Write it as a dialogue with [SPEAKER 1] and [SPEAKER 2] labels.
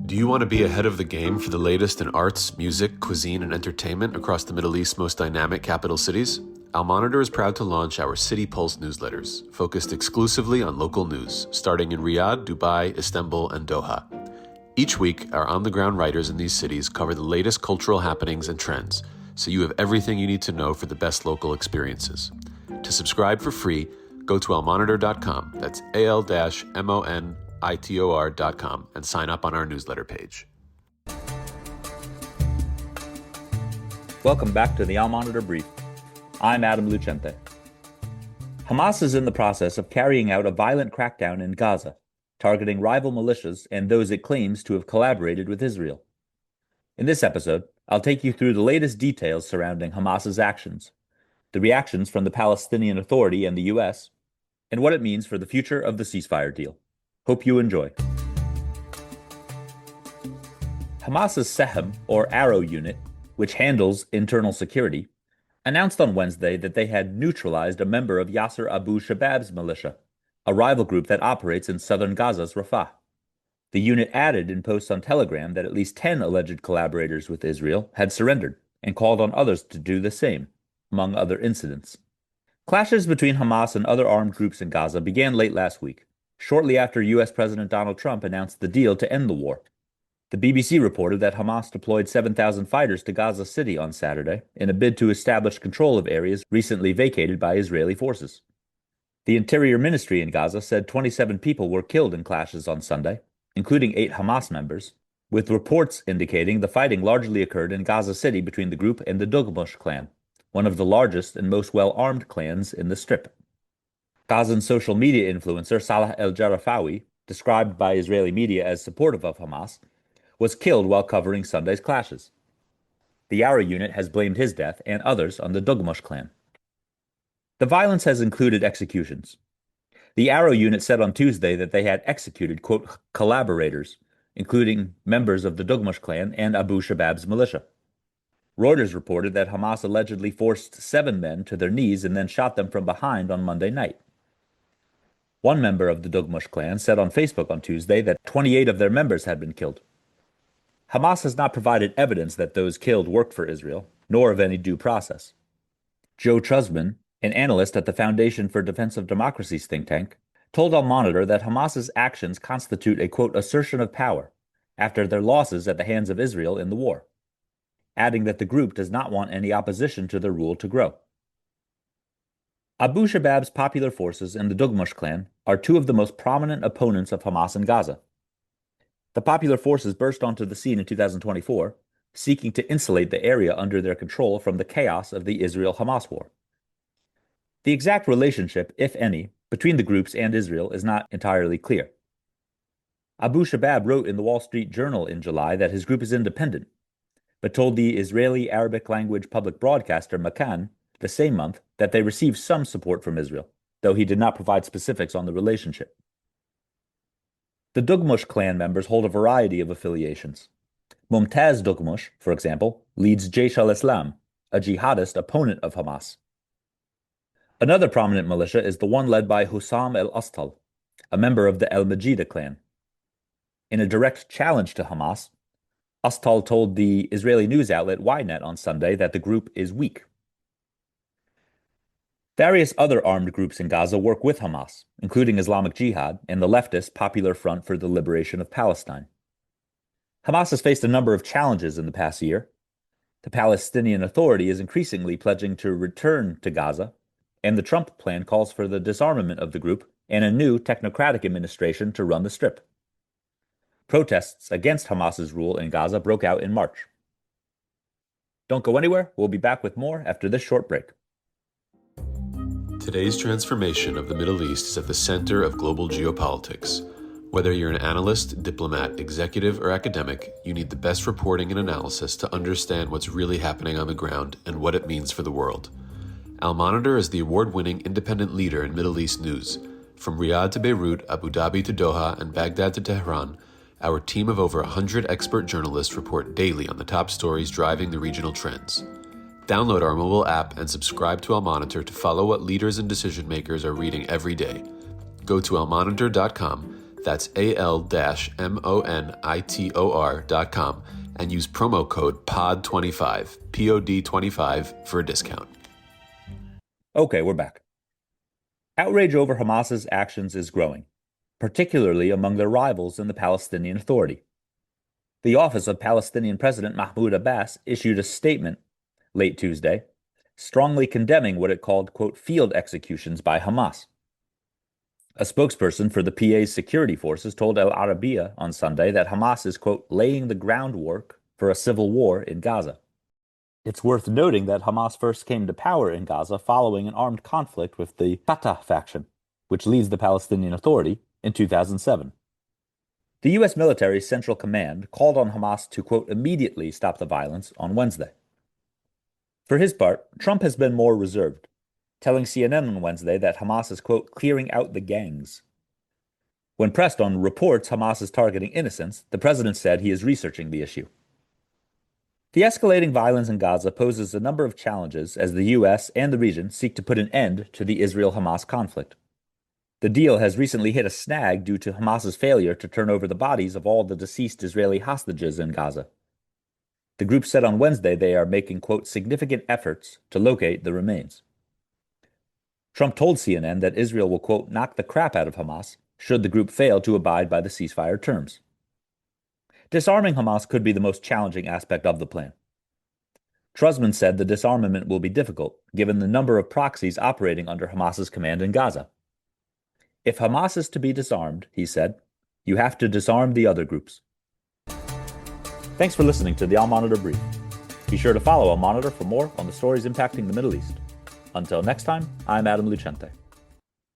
[SPEAKER 1] Do you want to be ahead of the game for the latest in arts, music, cuisine, and entertainment across the Middle East's most dynamic capital cities? Al Monitor is proud to launch our City Pulse newsletters, focused exclusively on local news, starting in Riyadh, Dubai, Istanbul, and Doha. Each week, our on-the-ground writers in these cities cover the latest cultural happenings and trends, so you have everything you need to know for the best local experiences. To subscribe for free, go to almonitor.com, that's al-monitor.com, and sign up on our newsletter page.
[SPEAKER 2] Welcome back to the Al Monitor Brief. I'm Adam Lucente. Hamas is in the process of carrying out a violent crackdown in Gaza, targeting rival militias and those it claims to have collaborated with Israel. In this episode, I'll take you through the latest details surrounding Hamas's actions, the reactions from the Palestinian Authority and the U.S., and what it means for the future of the ceasefire deal. Hope you enjoy. Hamas's Sehem, or Arrow unit, which handles internal security, announced on Wednesday that they had neutralized a member of Yasser Abu Shabab's militia, a rival group that operates in southern Gaza's Rafah. The unit added in posts on Telegram that at least 10 alleged collaborators with Israel had surrendered and called on others to do the same, among other incidents. Clashes between Hamas and other armed groups in Gaza began late last week, shortly after U.S. President Donald Trump announced the deal to end the war. The BBC reported that Hamas deployed 7,000 fighters to Gaza City on Saturday in a bid to establish control of areas recently vacated by Israeli forces. The Interior Ministry in Gaza said 27 people were killed in clashes on Sunday, including 8 Hamas members, with reports indicating the fighting largely occurred in Gaza City between the group and the Dugmush clan, one of the largest and most well-armed clans in the Strip. Gazan social media influencer Salah El-Jarafawi, described by Israeli media as supportive of Hamas, was killed while covering Sunday's clashes. The Arrow unit has blamed his death and others on the Dugmush clan. The violence has included executions. The Arrow unit said on Tuesday that they had executed, quote, collaborators, including members of the Dugmush clan and Abu Shabab's militia. Reuters reported that Hamas allegedly forced 7 men to their knees and then shot them from behind on Monday night. One member of the Dugmush clan said on Facebook on Tuesday that 28 of their members had been killed. Hamas has not provided evidence that those killed worked for Israel, nor of any due process. Joe Trusman, an analyst at the Foundation for Defense of Democracy's think tank, told Al Monitor that Hamas's actions constitute a, quote, assertion of power after their losses at the hands of Israel in the war, adding that the group does not want any opposition to their rule to grow. Abu Shabab's popular forces and the Dugmush clan are 2 of the most prominent opponents of Hamas in Gaza. The popular forces burst onto the scene in 2024, seeking to insulate the area under their control from the chaos of the Israel-Hamas war. The exact relationship, if any, between the groups and Israel is not entirely clear. Abu Shabab wrote in the Wall Street Journal in July that his group is independent, but told the Israeli Arabic-language public broadcaster Makan the same month that they received some support from Israel, though he did not provide specifics on the relationship. The Dugmush clan members hold a variety of affiliations. Mumtaz Dugmush, for example, leads Jaish al-Islam, a jihadist opponent of Hamas. Another prominent militia is the one led by Hussam el-Astal, a member of the al-Majida clan. In a direct challenge to Hamas, Astal told the Israeli news outlet Ynet on Sunday that the group is weak. Various other armed groups in Gaza work with Hamas, including Islamic Jihad and the leftist Popular Front for the Liberation of Palestine. Hamas has faced a number of challenges in the past year. The Palestinian Authority is increasingly pledging to return to Gaza, and the Trump plan calls for the disarmament of the group and a new technocratic administration to run the Strip. Protests against Hamas's rule in Gaza broke out in March. Don't go anywhere. We'll be back with more after this short break.
[SPEAKER 1] Today's transformation of the Middle East is at the center of global geopolitics. Whether you're an analyst, diplomat, executive, or academic, you need the best reporting and analysis to understand what's really happening on the ground and what it means for the world. Al Monitor is the award-winning independent leader in Middle East news. From Riyadh to Beirut, Abu Dhabi to Doha, and Baghdad to Tehran, our team of over 100 expert journalists report daily on the top stories driving the regional trends. Download our mobile app and subscribe to Al Monitor to follow what leaders and decision makers are reading every day. Go to almonitor.com, That's al-monitor.com and use promo code POD25, POD25 for a discount.
[SPEAKER 2] Okay, we're back. Outrage over Hamas's actions is growing, particularly among their rivals in the Palestinian Authority. The office of Palestinian President Mahmoud Abbas issued a statement late Tuesday, strongly condemning what it called, quote, field executions by Hamas. A spokesperson for the PA's security forces told Al Arabiya on Sunday that Hamas is, quote, laying the groundwork for a civil war in Gaza. It's worth noting that Hamas first came to power in Gaza following an armed conflict with the Fatah faction, which leads the Palestinian Authority, in 2007. The U.S. military's Central Command called on Hamas to, quote, immediately stop the violence on Wednesday. For his part, Trump has been more reserved, telling CNN on Wednesday that Hamas is, quote, clearing out the gangs. When pressed on reports Hamas is targeting innocents, the president said he is researching the issue. The escalating violence in Gaza poses a number of challenges as the U.S. and the region seek to put an end to the Israel-Hamas conflict. The deal has recently hit a snag due to Hamas's failure to turn over the bodies of all the deceased Israeli hostages in Gaza. The group said on Wednesday they are making, quote, significant efforts to locate the remains. Trump told CNN that Israel will, quote, knock the crap out of Hamas should the group fail to abide by the ceasefire terms. Disarming Hamas could be the most challenging aspect of the plan. Truzman said the disarmament will be difficult, given the number of proxies operating under Hamas's command in Gaza. If Hamas is to be disarmed, he said, you have to disarm the other groups. Thanks for listening to the Al Monitor Brief. Be sure to follow Al Monitor for more on the stories impacting the Middle East. Until next time, I'm Adam Lucente.